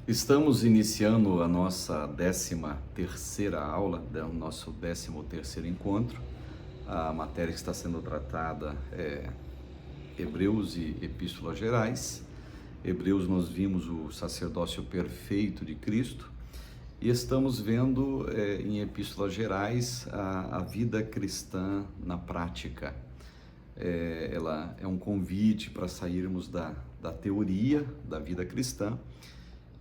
Estamos iniciando a nossa 13ª aula, o nosso 13º encontro. A matéria que está sendo tratada é Hebreus e Epístolas Gerais. Hebreus nós vimos o sacerdócio perfeito de Cristo e estamos vendo em Epístolas Gerais a vida cristã na prática. Ela é um convite para sairmos da teoria da vida cristã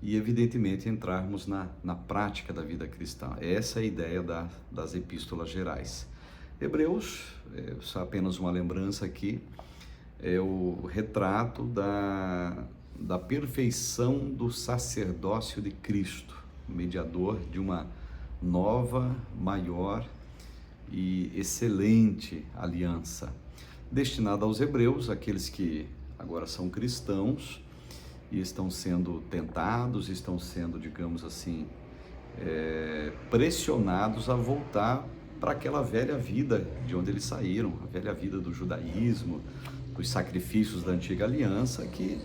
e, evidentemente, entrarmos na prática da vida cristã. Essa é a ideia das Epístolas Gerais. Hebreus, só apenas uma lembrança aqui, é o retrato da perfeição do sacerdócio de Cristo, mediador de uma nova, maior e excelente aliança, destinada aos hebreus, aqueles que agora são cristãos e estão sendo tentados, estão sendo, digamos assim, pressionados a voltar para aquela velha vida de onde eles saíram, a velha vida do judaísmo, dos sacrifícios da antiga aliança, que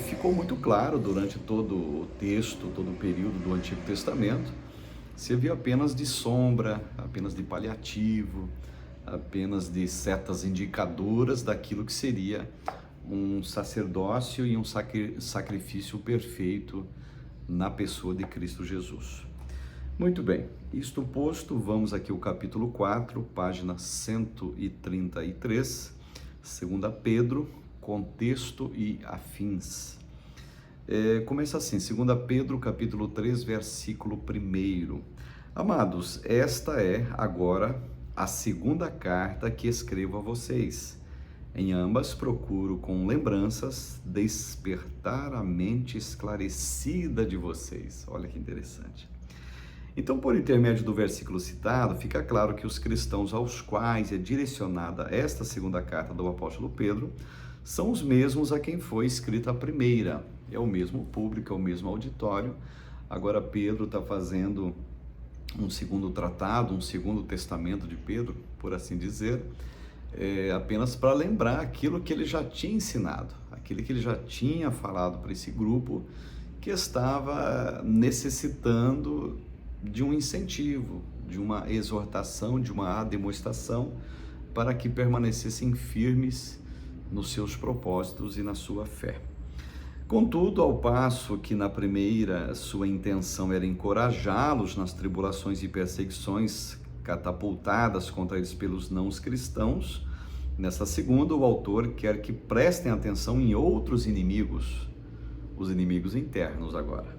ficou muito claro durante todo o texto, todo o período do Antigo Testamento, serviu apenas de sombra, apenas de paliativo, apenas de setas indicadoras daquilo que seria um sacerdócio e um sacrifício perfeito na pessoa de Cristo Jesus. Muito bem, isto posto, vamos aqui ao capítulo 4, página 133, 2 Pedro, contexto e afins. Começa assim, 2 Pedro, capítulo 3, versículo 1. Amados, esta é agora a segunda carta que escrevo a vocês. Em ambas procuro, com lembranças, despertar a mente esclarecida de vocês. Olha que interessante. Então, por intermédio do versículo citado, fica claro que os cristãos aos quais é direcionada esta segunda carta do apóstolo Pedro são os mesmos a quem foi escrita a primeira. É o mesmo público, é o mesmo auditório. Agora Pedro está fazendo um segundo tratado, um segundo testamento de Pedro, por assim dizer, apenas para lembrar aquilo que ele já tinha ensinado, aquilo que ele já tinha falado para esse grupo que estava necessitando de um incentivo, de uma exortação, de uma demonstração para que permanecessem firmes nos seus propósitos e na sua fé. Contudo, ao passo que na primeira sua intenção era encorajá-los nas tribulações e perseguições catapultadas contra eles pelos não-cristãos, nessa segunda o autor quer que prestem atenção em outros inimigos, os inimigos internos agora.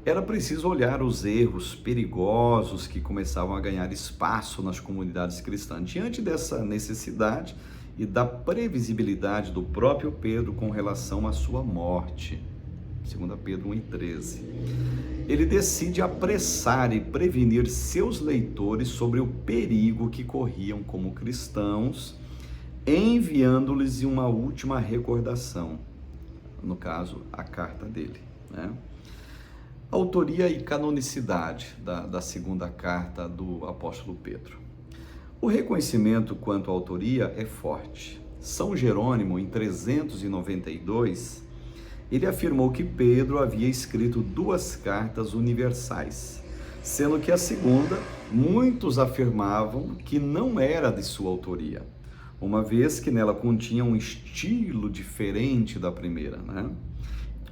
Era preciso olhar os erros perigosos que começavam a ganhar espaço nas comunidades cristãs. Diante dessa necessidade e da previsibilidade do próprio Pedro com relação à sua morte, 2 Pedro 1,13, ele decide apressar e prevenir seus leitores sobre o perigo que corriam como cristãos, enviando-lhes uma última recordação, no caso, a carta dele, né? Autoria e canonicidade da segunda carta do apóstolo Pedro. O reconhecimento quanto à autoria é forte. São Jerônimo, em 392, ele afirmou que Pedro havia escrito 2 cartas universais, sendo que a segunda, muitos afirmavam que não era de sua autoria, uma vez que nela continha um estilo diferente da primeira, né?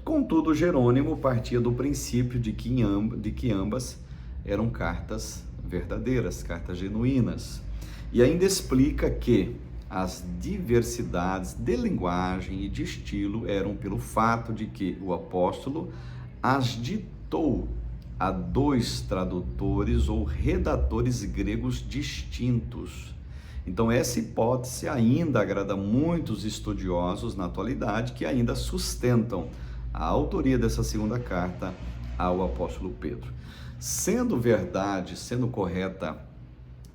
Contudo, Jerônimo partia do princípio de que ambas eram cartas verdadeiras, cartas genuínas, e ainda explica que as diversidades de linguagem e de estilo eram pelo fato de que o apóstolo as ditou a 2 tradutores ou redatores gregos distintos. Então, essa hipótese ainda agrada muitos estudiosos na atualidade que ainda sustentam a autoria dessa segunda carta ao apóstolo Pedro. Sendo verdade, sendo correta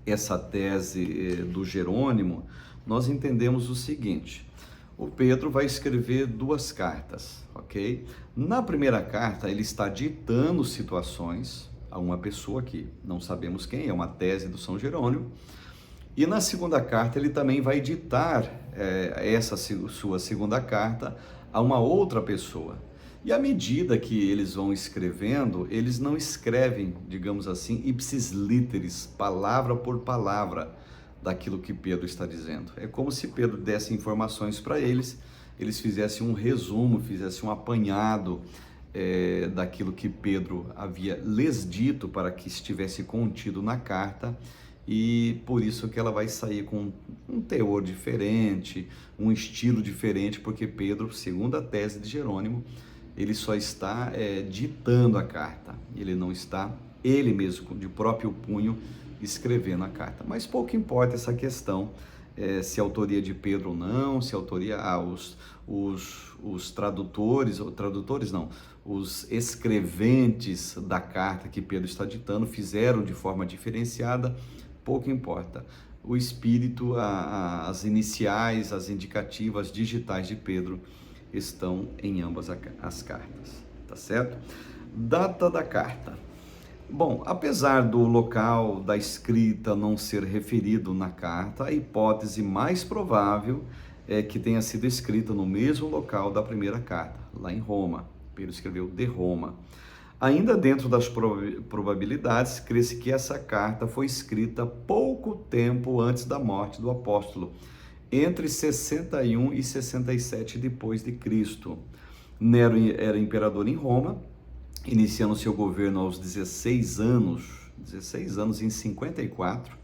essa tese do Jerônimo, nós entendemos o seguinte: o Pedro vai escrever 2 cartas, ok? Na primeira carta, ele está ditando situações a uma pessoa que não sabemos quem, é uma tese do São Jerônimo, e na segunda carta ele também vai ditar essa sua segunda carta a uma outra pessoa. E à medida que eles vão escrevendo, eles não escrevem, digamos assim, ipsis literis, palavra por palavra, daquilo que Pedro está dizendo. É como se Pedro desse informações para eles, eles fizessem um resumo, fizessem um apanhado daquilo que Pedro havia lhes dito para que estivesse contido na carta, e por isso que ela vai sair com um teor diferente, um estilo diferente, porque Pedro, segundo a tese de Jerônimo, ele só está ditando a carta, ele não está ele mesmo, de próprio punho, escrevendo a carta. Mas pouco importa essa questão, se a autoria de Pedro ou não, se a autoria, os tradutores não, os escreventes da carta que Pedro está ditando fizeram de forma diferenciada, pouco importa. O espírito, as iniciais, as indicativas digitais de Pedro estão em ambas as cartas, tá certo? Data da carta. Bom, apesar do local da escrita não ser referido na carta, a hipótese mais provável é que tenha sido escrita no mesmo local da primeira carta, lá em Roma. Pedro escreveu de Roma. Ainda dentro das probabilidades, crê-se que essa carta foi escrita pouco tempo antes da morte do apóstolo, entre 61 e 67 depois de Cristo. Nero era imperador em Roma, iniciando seu governo aos 16 anos em 54.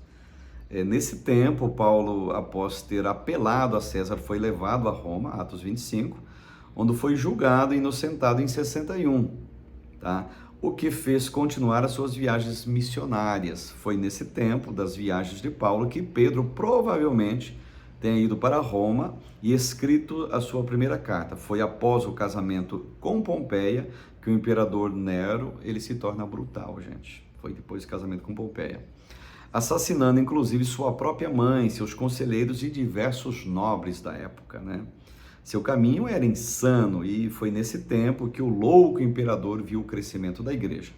Nesse tempo, Paulo, após ter apelado a César, foi levado a Roma, Atos 25, onde foi julgado e inocentado em 61, tá? O que fez continuar as suas viagens missionárias. Foi nesse tempo das viagens de Paulo que Pedro provavelmente tenha ido para Roma e escrito a sua primeira carta. Foi após o casamento com Pompeia que o imperador Nero, ele se torna brutal, gente. Foi depois do casamento com Pompeia, assassinando inclusive sua própria mãe, seus conselheiros e diversos nobres da época, né? Seu caminho era insano e foi nesse tempo que o louco imperador viu o crescimento da igreja.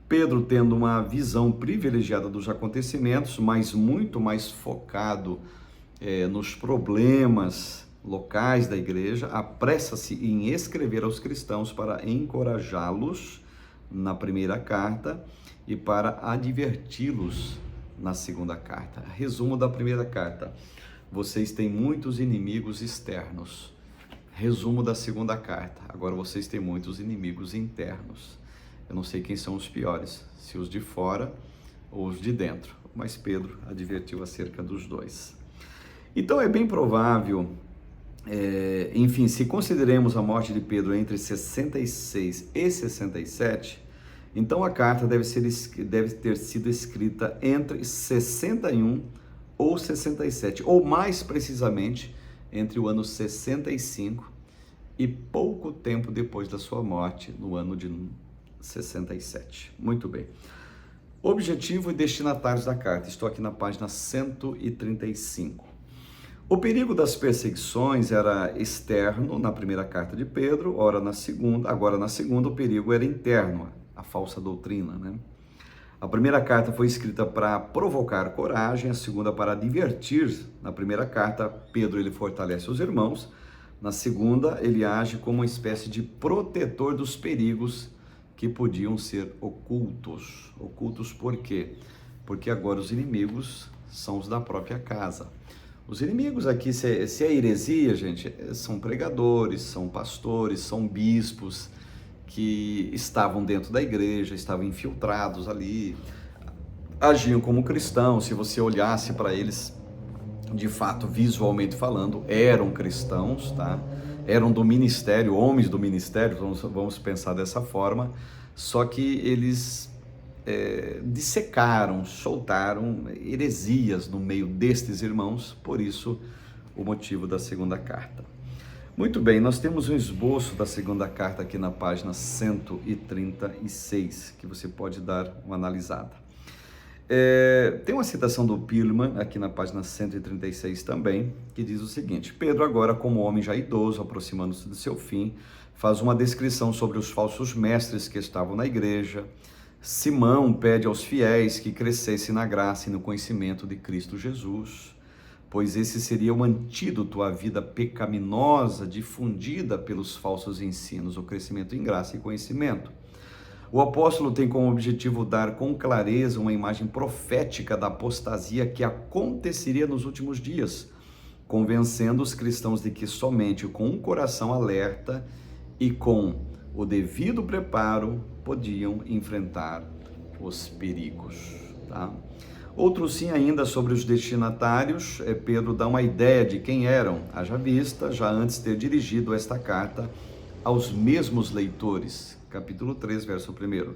Pedro, tendo uma visão privilegiada dos acontecimentos, mas muito mais focado nos problemas locais da igreja, apressa-se em escrever aos cristãos para encorajá-los na primeira carta e para adverti-los na segunda carta. Resumo da primeira carta: vocês têm muitos inimigos externos. Resumo da segunda carta: agora vocês têm muitos inimigos internos. Eu não sei quem são os piores, se os de fora ou os de dentro, mas Pedro advertiu acerca dos dois. Então é bem provável, enfim, se consideremos a morte de Pedro entre 66 e 67, então a carta deve ter sido escrita entre 61 ou 67, ou mais precisamente, entre o ano 65 e pouco tempo depois da sua morte, no ano de 67. Muito bem. Objetivo e destinatários da carta. Estou aqui na página 135. O perigo das perseguições era externo na primeira carta de Pedro, agora na segunda o perigo era interno, a falsa doutrina, né? A primeira carta foi escrita para provocar coragem, a segunda para divertir. Na primeira carta, Pedro ele fortalece os irmãos. Na segunda, ele age como uma espécie de protetor dos perigos que podiam ser ocultos. Ocultos por quê? Porque agora os inimigos são os da própria casa. Os inimigos aqui, se é heresia, gente, são pregadores, são pastores, são bispos que estavam dentro da igreja, estavam infiltrados ali, agiam como cristãos. Se você olhasse para eles, de fato, visualmente falando, eram cristãos, tá? Eram do ministério, homens do ministério, vamos pensar dessa forma, só que eles dissecaram, soltaram heresias no meio destes irmãos, por isso o motivo da segunda carta. Muito bem, nós temos um esboço da segunda carta aqui na página 136, que você pode dar uma analisada. Tem uma citação do Pilman aqui na página 136 também, que diz o seguinte: Pedro agora, como homem já idoso, aproximando-se do seu fim, faz uma descrição sobre os falsos mestres que estavam na igreja. Simão pede aos fiéis que crescessem na graça e no conhecimento de Cristo Jesus. pois esse seria um antídoto à vida pecaminosa difundida pelos falsos ensinos, o crescimento em graça e conhecimento. O apóstolo tem como objetivo dar com clareza uma imagem profética da apostasia que aconteceria nos últimos dias, convencendo os cristãos de que somente com um coração alerta e com o devido preparo podiam enfrentar os perigos. Tá? Outro sim ainda sobre os destinatários, Pedro dá uma ideia de quem eram, haja vista, já antes ter dirigido esta carta aos mesmos leitores. Capítulo 3, verso 1.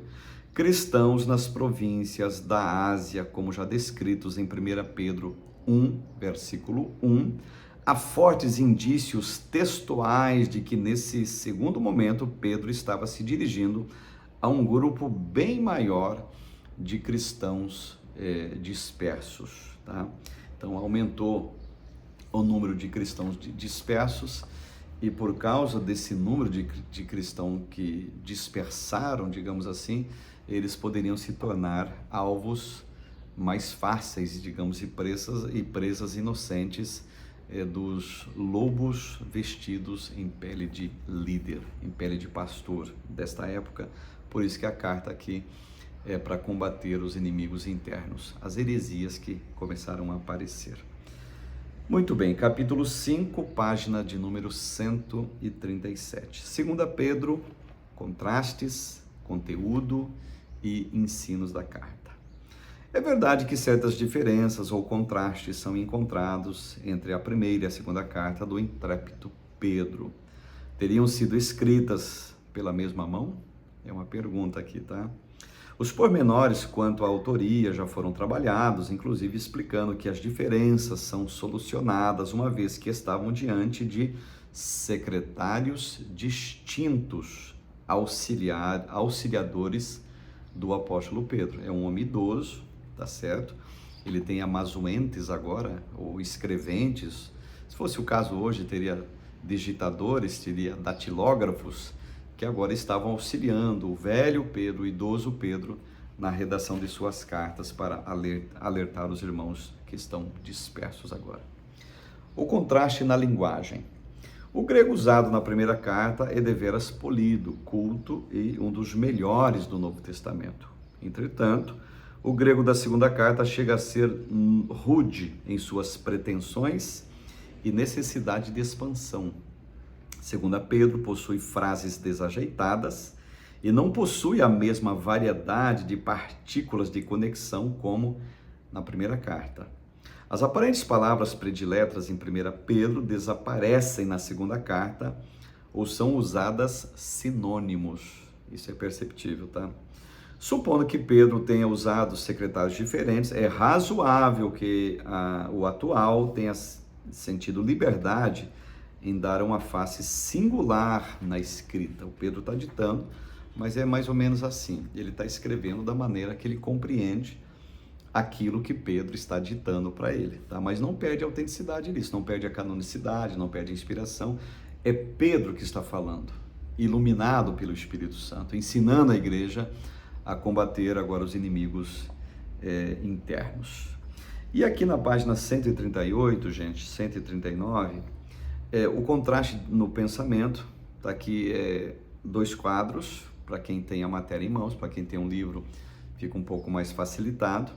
Cristãos nas províncias da Ásia, como já descritos em 1 Pedro 1, versículo 1, há fortes indícios textuais de que nesse segundo momento Pedro estava se dirigindo a um grupo bem maior de cristãos dispersos. Tá? Então aumentou o número de cristãos dispersos, e por causa desse número de cristãos que dispersaram, digamos assim, eles poderiam se tornar alvos mais fáceis, digamos, e presas inocentes dos lobos vestidos em pele de líder, em pele de pastor desta época. Por isso que a carta aqui é para combater os inimigos internos, as heresias que começaram a aparecer. Muito bem, capítulo 5, página de número 137. 2 Pedro, contrastes, conteúdo e ensinos da carta. É verdade que certas diferenças ou contrastes são encontrados entre a primeira e a segunda carta do intrépido Pedro. Teriam sido escritas pela mesma mão? É uma pergunta aqui, tá? Os pormenores quanto à autoria já foram trabalhados, inclusive explicando que as diferenças são solucionadas uma vez que estavam diante de secretários distintos, auxiliadores do apóstolo Pedro. É um homem idoso, tá certo? Ele tem amanuenses agora, ou escreventes. Se fosse o caso hoje, teria digitadores, teria datilógrafos, que agora estavam auxiliando o velho Pedro, o idoso Pedro, na redação de suas cartas para alertar os irmãos que estão dispersos agora. O contraste na linguagem. O grego usado na primeira carta é deveras polido, culto e um dos melhores do Novo Testamento. Entretanto, o grego da segunda carta chega a ser rude em suas pretensões e necessidade de expansão. 2 Pedro possui frases desajeitadas e não possui a mesma variedade de partículas de conexão como na primeira carta. As aparentes palavras prediletas em 1 Pedro desaparecem na segunda carta ou são usadas sinônimos. Isso é perceptível, tá? Supondo que Pedro tenha usado secretários diferentes, é razoável que o atual tenha sentido liberdade em dar uma face singular na escrita. O Pedro está ditando, mas é mais ou menos assim. Ele está escrevendo da maneira que ele compreende aquilo que Pedro está ditando para ele, tá? Mas não perde a autenticidade nisso, não perde a canonicidade, não perde a inspiração. É Pedro que está falando, iluminado pelo Espírito Santo, ensinando a igreja a combater agora os inimigos internos. E aqui na página 138, gente, 139, o contraste no pensamento, tá aqui dois quadros, para quem tem a matéria em mãos, para quem tem um livro fica um pouco mais facilitado.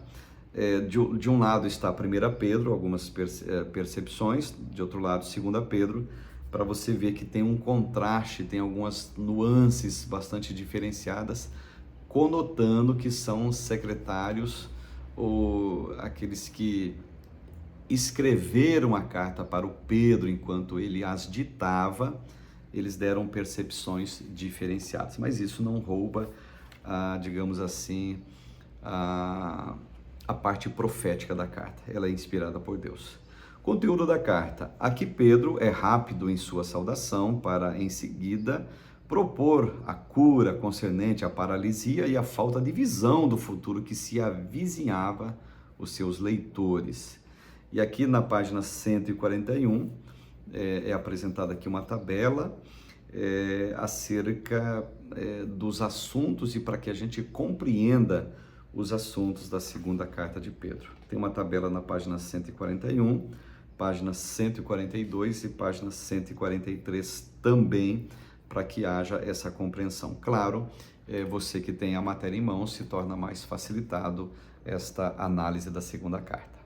De um lado está 1 Pedro, algumas percepções, de outro lado 2 Pedro, para você ver que tem um contraste, tem algumas nuances bastante diferenciadas, conotando que são secretários ou aqueles que escreveram a carta para o Pedro enquanto ele as ditava. Eles deram percepções diferenciadas, mas isso não rouba, digamos assim, a parte profética da carta. Ela é inspirada por Deus. Conteúdo da carta. Aqui Pedro é rápido em sua saudação para, em seguida, propor a cura concernente à paralisia e à falta de visão do futuro que se avizinhava os seus leitores. E aqui na página 141 é apresentada aqui uma tabela acerca dos assuntos e para que a gente compreenda os assuntos da segunda carta de Pedro. Tem uma tabela na página 141, página 142 e página 143 também, para que haja essa compreensão. Claro, você que tem a matéria em mãos, se torna mais facilitado esta análise da segunda carta.